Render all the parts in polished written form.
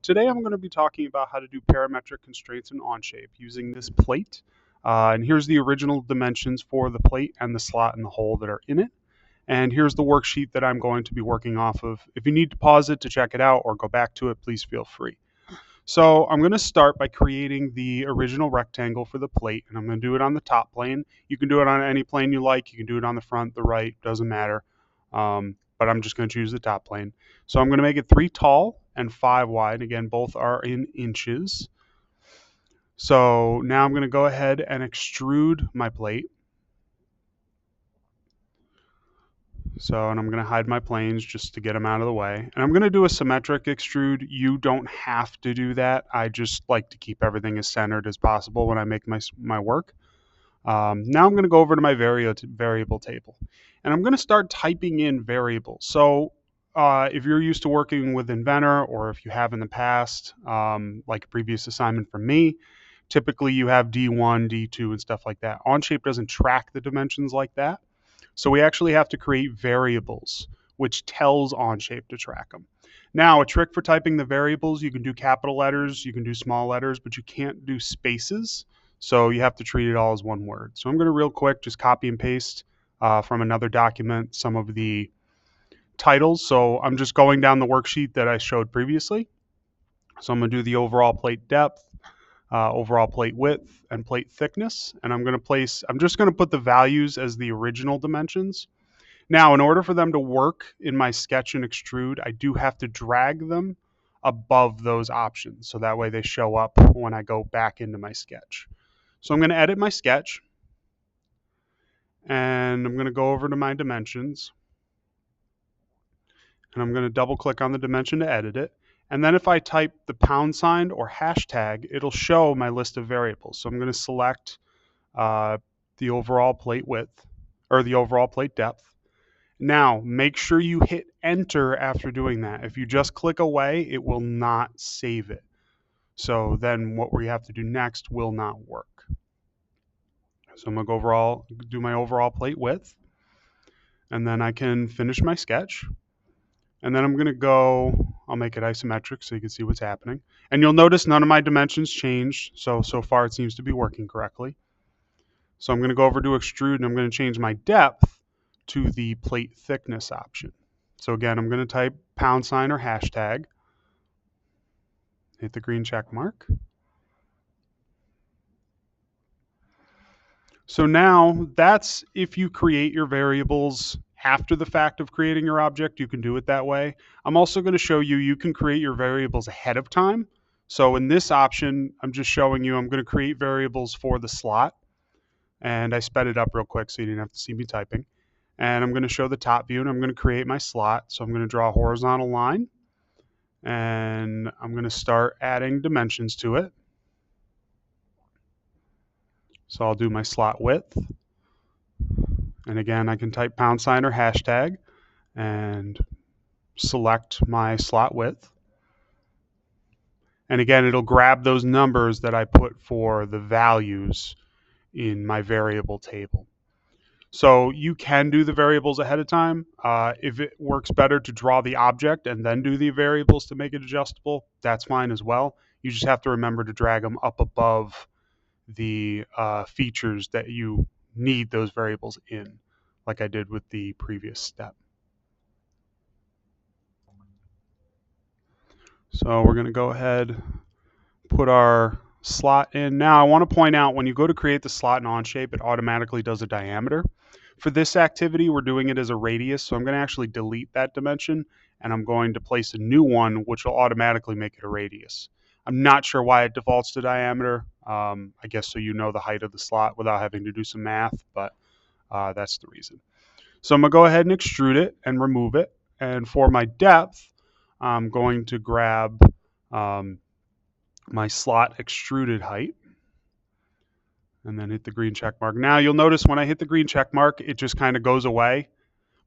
Today I'm going to be talking about how to do parametric constraints in Onshape using this plate. And here's the original dimensions for the plate and the slot and the hole that are in it. And here's the worksheet that I'm going to be working off of. If you need to pause it to check it out or go back to it, please feel free. So I'm going to start by creating the original rectangle for the plate, and I'm going to do it on the top plane. You can do it on any plane you like. You can do it on the front, the right, doesn't matter. But I'm just going to choose the top plane. So I'm going to make it 3 tall and 5 wide. Again, both are in inches. So now I'm going to go ahead and extrude my plate. And I'm going to hide my planes just to get them out of the way. And I'm going to do a symmetric extrude. You don't have to do that. I just like to keep everything as centered as possible when I make my work. Now I'm going to go over to my variable table. And I'm going to start typing in variables. So if you're used to working with Inventor, or if you have in the past, like a previous assignment from me, typically you have D1, D2, and stuff like that. Onshape doesn't track the dimensions like that. So we actually have to create variables, which tells Onshape to track them. Now, a trick for typing the variables, you can do capital letters, you can do small letters, but you can't do spaces. So you have to treat it all as one word. So I'm going to real quick just copy and paste from another document some of the titles. So I'm just going down the worksheet that I showed previously. So I'm going to do the overall plate depth, overall plate width, and plate thickness. And I'm just going to put the values as the original dimensions. Now, in order for them to work in my sketch and extrude, I do have to drag them above those options. So that way they show up when I go back into my sketch. So I'm going to edit my sketch. And I'm going to go over to my dimensions. And I'm going to double click on the dimension to edit it. And then if I type the # or hashtag, it'll show my list of variables. So I'm going to select the overall plate width, or the overall plate depth. Now, make sure you hit enter after doing that. If you just click away, it will not save it. So then what we have to do next will not work. So I'm going to do my overall plate width, and then I can finish my sketch. And then I'm going to I'll make it isometric so you can see what's happening. And you'll notice none of my dimensions changed. So far it seems to be working correctly. So I'm going to go over to extrude, and I'm going to change my depth to the plate thickness option. So again, I'm going to type # or hashtag, hit the green check mark. So now that's if you create your variables after the fact of creating your object, you can do it that way. I'm also going to show you can create your variables ahead of time. So in this option, I'm just showing you I'm going to create variables for the slot. And I sped it up real quick so you didn't have to see me typing. And I'm going to show the top view, and I'm going to create my slot. So I'm going to draw a horizontal line, and I'm going to start adding dimensions to it. So I'll do my slot width. And again, I can type # or hashtag and select my slot width. And again, it'll grab those numbers that I put for the values in my variable table. So you can do the variables ahead of time. If it works better to draw the object and then do the variables to make it adjustable, that's fine as well. You just have to remember to drag them up above the features that you need those variables in, like I did with the previous step. So we're going to go ahead, put our slot in. Now I want to point out, when you go to create the slot in Onshape, it automatically does a diameter. For this activity, we're doing it as a radius, so I'm going to actually delete that dimension, and I'm going to place a new one, which will automatically make it a radius. I'm not sure why it defaults to diameter. I guess so you know the height of the slot without having to do some math, but that's the reason. So I'm going to go ahead and extrude it and remove it. And for my depth, I'm going to grab my slot extruded height and then hit the green check mark. Now you'll notice when I hit the green check mark, it just kind of goes away,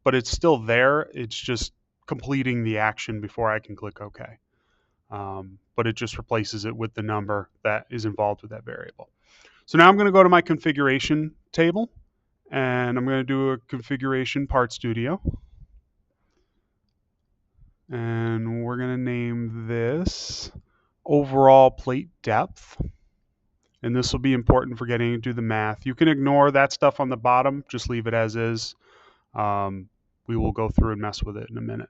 but it's still there. It's just completing the action before I can click OK. But it just replaces it with the number that is involved with that variable. So now I'm going to go to my configuration table, and I'm going to do a configuration part studio. And we're going to name this overall plate depth. And this will be important for getting into the math. You can ignore that stuff on the bottom, just leave it as is. We will go through and mess with it in a minute.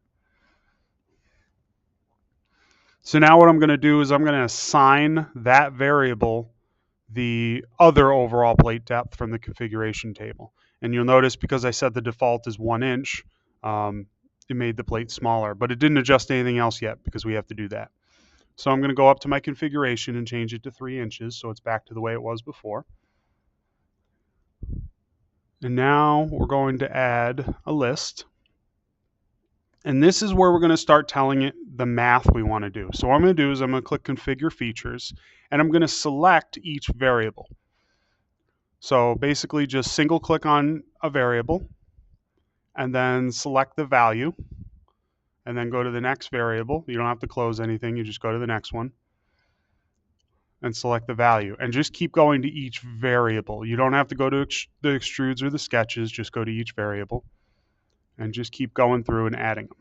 So now what I'm going to do is I'm going to assign that variable the other overall plate depth from the configuration table. And you'll notice because I said the default is 1 inch, it made the plate smaller, but it didn't adjust anything else yet because we have to do that. So I'm going to go up to my configuration and change it to 3 inches so it's back to the way it was before. And now we're going to add a list. And this is where we're going to start telling it the math we want to do. So what I'm going to do is I'm going to click Configure Features, and I'm going to select each variable. So basically just single click on a variable, and then select the value, and then go to the next variable. You don't have to close anything, you just go to the next one, and select the value. And just keep going to each variable. You don't have to go to the extrudes or the sketches, just go to each variable, and just keep going through and adding them.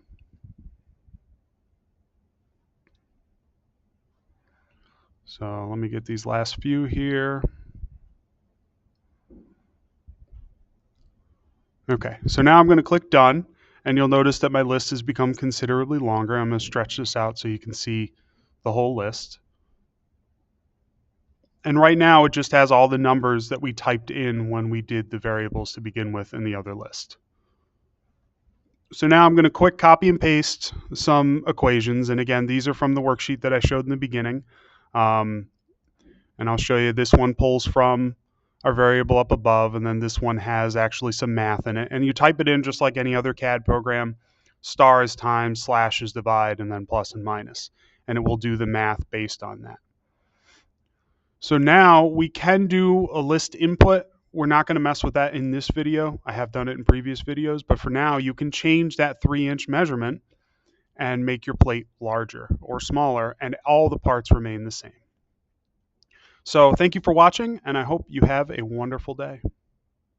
So let me get these last few here. Okay, so now I'm going to click Done, and you'll notice that my list has become considerably longer. I'm going to stretch this out so you can see the whole list. And right now it just has all the numbers that we typed in when we did the variables to begin with in the other list. So now I'm going to quick copy and paste some equations. And again, these are from the worksheet that I showed in the beginning. And I'll show you this one pulls from our variable up above, and then this one has actually some math in it. And you type it in just like any other CAD program. Star is times, slash is divide, and then plus and minus. And it will do the math based on that. So now we can do a list input. We're not going to mess with that in this video. I have done it in previous videos, but for now you can change that 3-inch measurement and make your plate larger or smaller, and all the parts remain the same. So thank you for watching, and I hope you have a wonderful day.